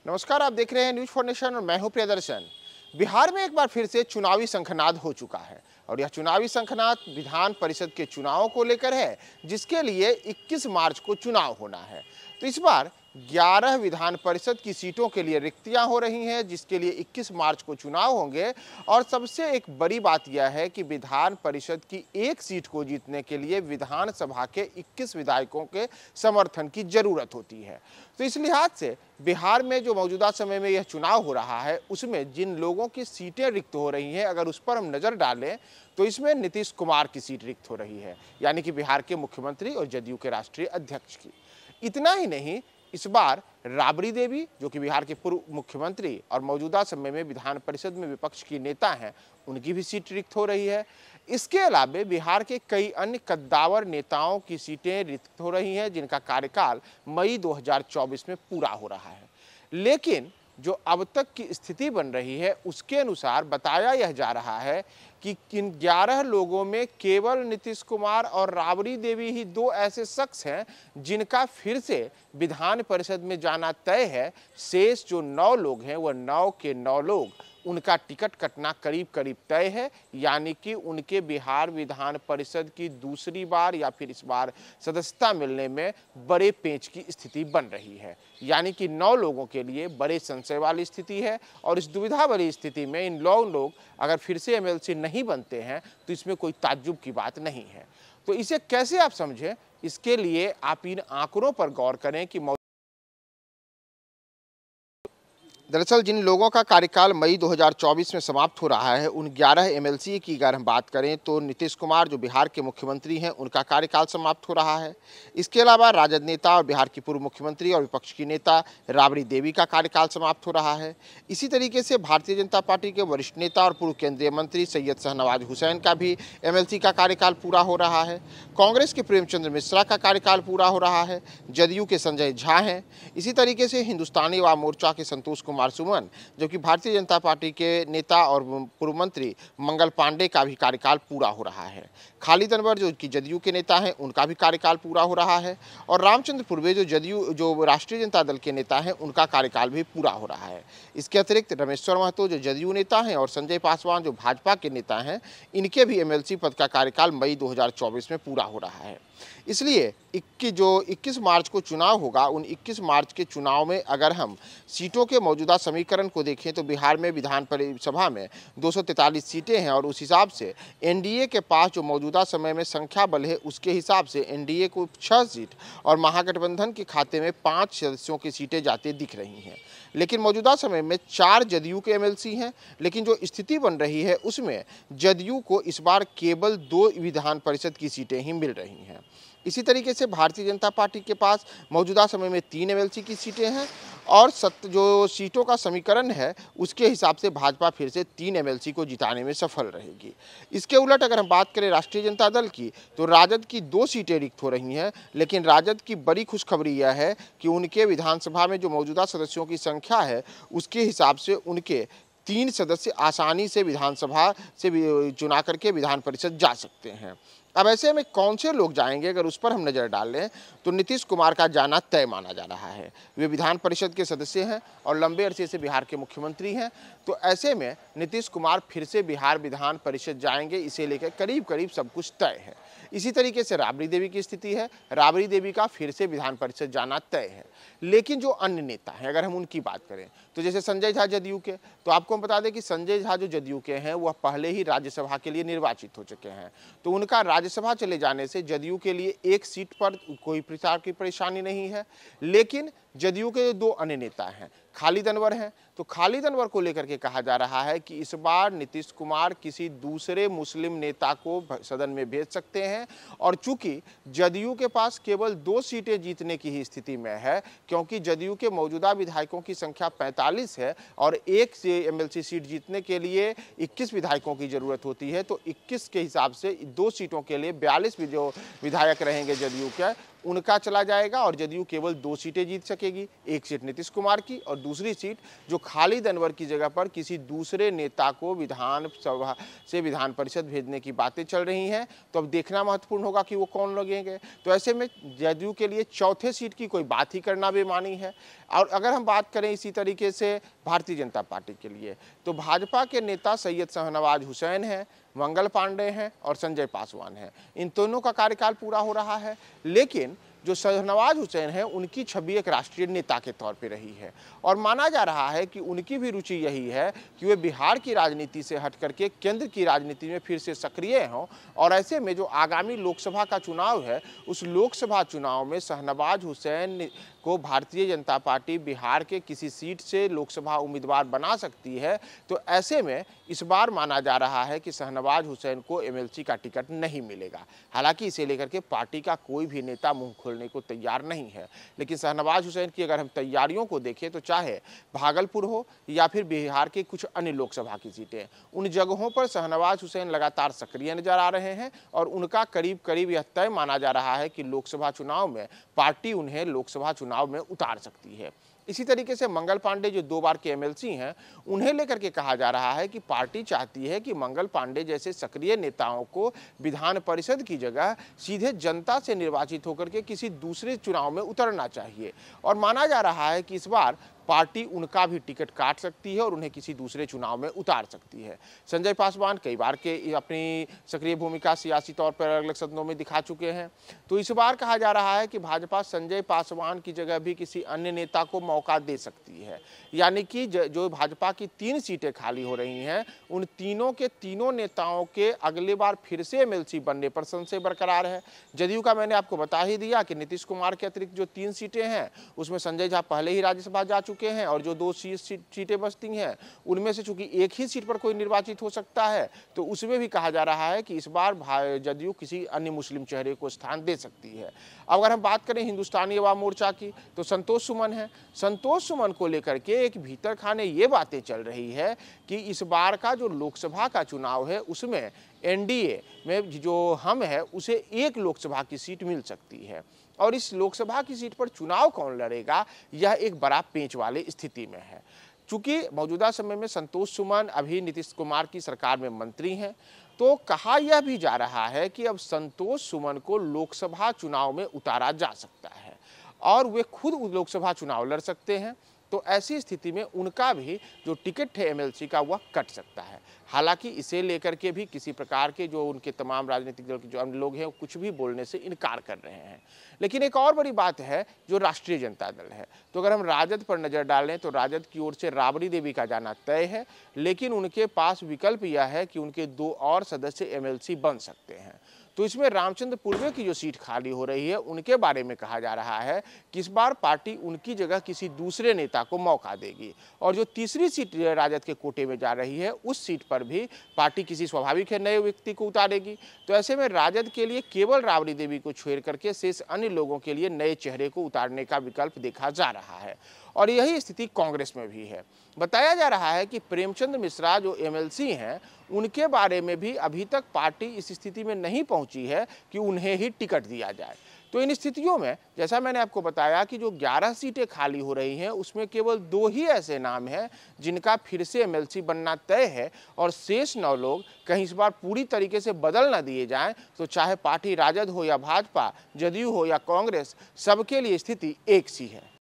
नमस्कार, आप देख रहे हैं न्यूज फॉर नेशन और मैं हूं प्रियदर्शन। बिहार में एक बार फिर से चुनावी शंखनाद हो चुका है और यह चुनावी शंखनाद विधान परिषद के चुनावों को लेकर है, जिसके लिए 21 मार्च को चुनाव होना है। तो इस बार 11 विधान परिषद की सीटों के लिए रिक्तियां हो रही हैं, जिसके लिए 21 मार्च को चुनाव होंगे। और सबसे एक बड़ी बात यह है कि विधान परिषद की एक सीट को जीतने के लिए विधानसभा के 21 विधायकों के समर्थन की जरूरत होती है। तो इस लिहाज से बिहार में जो मौजूदा समय में यह चुनाव हो रहा है, उसमें जिन लोगों की सीटें रिक्त हो रही हैं, अगर उस पर हम नजर डालें तो इसमें नीतीश कुमार की सीट रिक्त हो रही है, यानी कि बिहार के मुख्यमंत्री और जदयू के राष्ट्रीय अध्यक्ष की। इतना ही नहीं, इस बार राबड़ी देवी, जो कि बिहार के पूर्व मुख्यमंत्री और मौजूदा समय में विधान परिषद में विपक्ष की नेता हैं, उनकी भी सीट रिक्त हो रही है। इसके अलावा बिहार के कई अन्य कद्दावर नेताओं की सीटें रिक्त हो रही हैं, जिनका कार्यकाल मई 2024 में पूरा हो रहा है। लेकिन जो अब तक की स्थिति बन रही है, उसके अनुसार बताया यह जा रहा है कि इन 11 लोगों में केवल नीतीश कुमार और राबड़ी देवी ही दो ऐसे शख्स हैं जिनका फिर से विधान परिषद में जाना तय है। शेष जो 9 लोग हैं, वह 9 के 9 लोग, उनका टिकट कटना करीब करीब तय है, यानी कि उनके बिहार विधान परिषद की दूसरी बार या फिर इस बार सदस्यता मिलने में बड़े पेंच की स्थिति बन रही है। यानी कि 9 लोगों के लिए बड़े संशय वाली स्थिति है और इस दुविधा वाली स्थिति में इन 9 लोग अगर फिर से एमएलसी नहीं बनते हैं तो इसमें कोई ताज्जुब की बात नहीं है। तो इसे कैसे आप समझें, इसके लिए आप इन आंकड़ों पर गौर करें कि दरअसल जिन लोगों का कार्यकाल मई 2024 में समाप्त हो रहा है, उन 11 एमएलसी की अगर हम बात करें तो नीतीश कुमार, जो बिहार के मुख्यमंत्री हैं, उनका कार्यकाल समाप्त हो रहा है। इसके अलावा राजद नेता और बिहार की पूर्व मुख्यमंत्री और विपक्ष की नेता राबड़ी देवी का कार्यकाल समाप्त हो रहा है। इसी तरीके से भारतीय जनता पार्टी के वरिष्ठ नेता और पूर्व केंद्रीय मंत्री सैयद शाहनवाज हुसैन का भी एमएलसी का कार्यकाल पूरा हो रहा है। कांग्रेस के प्रेमचंद्र मिश्रा का कार्यकाल पूरा हो रहा है। जदयू के संजय झा हैं। इसी तरीके से हिंदुस्तानी अवाम मोर्चा के संतोष कुमार सुमन, जबकि भारतीय जनता पार्टी के नेता और पूर्व मंत्री मंगल पांडे का भी कार्यकाल पूरा हो रहा है। खालिद अनवर, जो कि जदयू के नेता हैं, उनका भी कार्यकाल पूरा हो रहा है। और रामचंद्र पूर्वे, जो राष्ट्रीय जनता दल के नेता हैं, उनका कार्यकाल भी पूरा हो रहा है। इसके अतिरिक्त रमेश्वर महतो, जो जदयू नेता हैं, और संजय पासवान, जो भाजपा के नेता हैं, इनके भी एमएलसी पद का कार्यकाल मई 2024 में पूरा हो रहा है। इसलिए 21 मार्च को चुनाव होगा, उन 21 मार्च के चुनाव में अगर हम सीटों के मौजूदा समीकरण को देखें तो बिहार में विधान परिसभा में 243 सीटें हैं और उस हिसाब से एनडीए के पास जो मौजूदा समय में संख्या बल है, उसके हिसाब से एनडीए को 6 सीट और महागठबंधन के खाते में 5 सदस्यों की सीटें जाती दिख रही हैं। लेकिन मौजूदा समय में 4 जदयू के एमएलसी हैं। लेकिन जो स्थिति बन रही है, उसमें जदयू को इस बार केवल 2 विधान परिषद की सीटें ही मिल रही हैं। इसी तरीके से भारतीय जनता पार्टी के पास मौजूदा समय में 3 एमएलसी की सीटें हैं और जो सीटों का समीकरण है, उसके हिसाब से भाजपा फिर से 3 एमएलसी को जिताने में सफल रहेगी। इसके उलट अगर हम बात करें राष्ट्रीय जनता दल की, तो राजद की 2 सीटें रिक्त हो रही हैं। लेकिन राजद की बड़ी खुशखबरी यह है कि उनके विधानसभा में जो मौजूदा सदस्यों की संख्या है, उसके हिसाब से उनके 3 सदस्य आसानी से विधानसभा से चुना करके विधान परिषद जा सकते हैं। अब ऐसे में कौन से लोग जाएंगे, अगर उस पर हम नज़र डाल लें तो नीतीश कुमार का जाना तय माना जा रहा है। वे विधान परिषद के सदस्य हैं और लंबे अरसे से बिहार के मुख्यमंत्री हैं। तो ऐसे में नीतीश कुमार फिर से बिहार विधान परिषद जाएंगे, इसे लेकर करीब करीब सब कुछ तय है। इसी तरीके से राबड़ी देवी की स्थिति है, राबड़ी देवी का फिर से विधान परिषद जाना तय है। लेकिन जो अन्य नेता हैं, अगर हम उनकी बात करें तो जैसे संजय झा जदयू के, तो आपको हम बता दें कि संजय झा जो जदयू के हैं, वह पहले ही राज्यसभा के लिए निर्वाचित हो चुके हैं। तो उनका राज्यसभा चले जाने से जदयू के लिए 1 सीट पर कोई प्रचार की परेशानी नहीं है। लेकिन जदयू के 2 अन्य नेता हैं, खालिद अनवर हैं, तो खालिद अनवर को लेकर के कहा जा रहा है कि इस बार नीतीश कुमार किसी दूसरे मुस्लिम नेता को सदन में भेज सकते हैं। और चूंकि जदयू के पास केवल 2 सीटें जीतने की ही स्थिति में है, क्योंकि जदयू के मौजूदा विधायकों की संख्या 45 है और 1 एमएलसी सीट जीतने के लिए 21 विधायकों की जरूरत होती है। तो 21 के हिसाब से 2 सीटों के लिए 42 जो विधायक रहेंगे जदयू के, उनका चला जाएगा और जदयू केवल 2 सीटें जीत सकेगी, एक सीट नीतीश कुमार की और दूसरी सीट जो खालिद अनवर की जगह पर किसी दूसरे नेता को विधानसभा से विधान परिषद भेजने की बातें चल रही हैं। तो अब देखना महत्वपूर्ण होगा कि वो कौन लगेंगे। तो ऐसे में जदयू के लिए चौथे सीट की कोई बात ही करना बेमानी है। और अगर हम बात करें इसी तरीके से भारतीय जनता पार्टी के लिए, तो भाजपा के नेता सैयद शाहनवाज हुसैन हैं, मंगल पांडे हैं और संजय पासवान हैं। इन दोनों का कार्यकाल पूरा हो रहा है, लेकिन जो शाहनवाज हुसैन है उनकी छवि एक राष्ट्रीय नेता के तौर पे रही है और माना जा रहा है कि उनकी भी रुचि यही है कि वे बिहार की राजनीति से हट करके केंद्र की राजनीति में फिर से सक्रिय हों। और ऐसे में जो आगामी लोकसभा का चुनाव है, उस लोकसभा चुनाव में शाहनवाज हुसैन को भारतीय जनता पार्टी बिहार के किसी सीट से लोकसभा उम्मीदवार बना सकती है। तो ऐसे में इस बार माना जा रहा है कि शाहनवाज हुसैन को एमएलसी का टिकट नहीं मिलेगा। हालांकि इसे लेकर के पार्टी का कोई भी नेता मुंह खोलने को तैयार नहीं है, लेकिन शाहनवाज हुसैन की अगर हम तैयारियों को देखें तो चाहे भागलपुर हो या फिर बिहार के कुछ अन्य लोकसभा की सीटें, उन जगहों पर शाहनवाज हुसैन लगातार सक्रिय नजर आ रहे हैं और उनका करीब करीब यह तय माना जा रहा है कि लोकसभा चुनाव में पार्टी उन्हें लोकसभा चुनाव में उतार सकती है। इसी तरीके से मंगल पांडे जो 2 बार के एमएलसी हैं, उन्हें लेकर के कहा जा रहा है कि पार्टी चाहती है कि मंगल पांडे जैसे सक्रिय नेताओं को विधान परिषद की जगह सीधे जनता से निर्वाचित होकर के किसी दूसरे चुनाव में उतरना चाहिए और माना जा रहा है कि इस बार पार्टी उनका भी टिकट काट सकती है और उन्हें किसी दूसरे चुनाव में उतार सकती है। संजय पासवान कई बार के अपनी सक्रिय भूमिका सियासी तौर पर अलग अलग सदनों में दिखा चुके हैं, तो इस बार कहा जा रहा है कि भाजपा संजय पासवान की जगह भी किसी अन्य नेता को मौका दे सकती है। यानी कि जो भाजपा की 3 सीटें खाली हो रही हैं, उन तीनों के तीनों नेताओं के अगले बार फिर से एमएलसी बनने पर संशय बरकरार है। जदयू का मैंने आपको बता ही दिया कि नीतीश कुमार के अतिरिक्त जो 3 सीटें हैं, उसमें संजय झा पहले ही राज्यसभा जा चुके हैं और जो 2 सीटें बचती हैं, उनमें से चूंकि एक ही सीट पर कोई निर्वाचित हो सकता है, तो उसमें भी कहा जा रहा है कि इस बार जदयू किसी अन्य मुस्लिम चेहरे को स्थान दे सकती है। अगर हम बात करें हिंदुस्तानी अवाम मोर्चा की, तो संतोष सुमन है। संतोष सुमन को लेकर के एक भीतर खाने ये बातें चल रही है कि इस बार का जो लोकसभा का चुनाव है, उसमें एनडीए में जो हम है उसे 1 लोकसभा की सीट मिल सकती है और इस लोकसभा की सीट पर चुनाव कौन लड़ेगा, यह एक बड़ा पेंच वाली स्थिति में है। चूंकि मौजूदा समय में संतोष सुमन अभी नीतीश कुमार की सरकार में मंत्री हैं, तो कहा यह भी जा रहा है कि अब संतोष सुमन को लोकसभा चुनाव में उतारा जा सकता है और वे खुद लोकसभा चुनाव लड़ सकते हैं। तो ऐसी स्थिति में उनका भी जो टिकट है एमएलसी का, वह कट सकता है। हालांकि इसे लेकर के भी किसी प्रकार के जो उनके तमाम राजनीतिक दल के जो अन्य लोग हैं, कुछ भी बोलने से इनकार कर रहे हैं। लेकिन एक और बड़ी बात है जो राष्ट्रीय जनता दल है, तो अगर हम राजद पर नजर डालें तो राजद की ओर से राबड़ी देवी का जाना तय है, लेकिन उनके पास विकल्प यह है कि उनके 2 और सदस्य एमएलसी बन सकते हैं। तो इसमें रामचंद्र पूर्वे की जो सीट खाली हो रही है, उनके बारे में कहा जा रहा है कि इस बार पार्टी उनकी जगह किसी दूसरे नेता को मौका देगी और जो तीसरी सीट राजद के कोटे में जा रही है, उस सीट पर भी पार्टी किसी स्वाभाविक है नए व्यक्ति को उतारेगी। तो ऐसे में राजद के लिए केवल राबड़ी देवी को छोड़ करके शेष अन्य लोगों के लिए नए चेहरे को उतारने का विकल्प देखा जा रहा है और यही स्थिति कांग्रेस में भी है। बताया जा रहा है कि प्रेमचंद मिश्रा जो एमएलसी हैं, उनके बारे में भी अभी तक पार्टी इस स्थिति में नहीं पहुंची है कि उन्हें ही टिकट दिया जाए। तो इन स्थितियों में जैसा मैंने आपको बताया कि जो 11 सीटें खाली हो रही हैं, उसमें केवल 2 ही ऐसे नाम हैं जिनका फिर से एमएलसी बनना तय है और शेष 9 लोग कहीं इस बार पूरी तरीके से बदल न दिए जाएं, तो चाहे पार्टी राजद हो या भाजपा, जदयू हो या कांग्रेस, सबके लिए स्थिति एक सी है।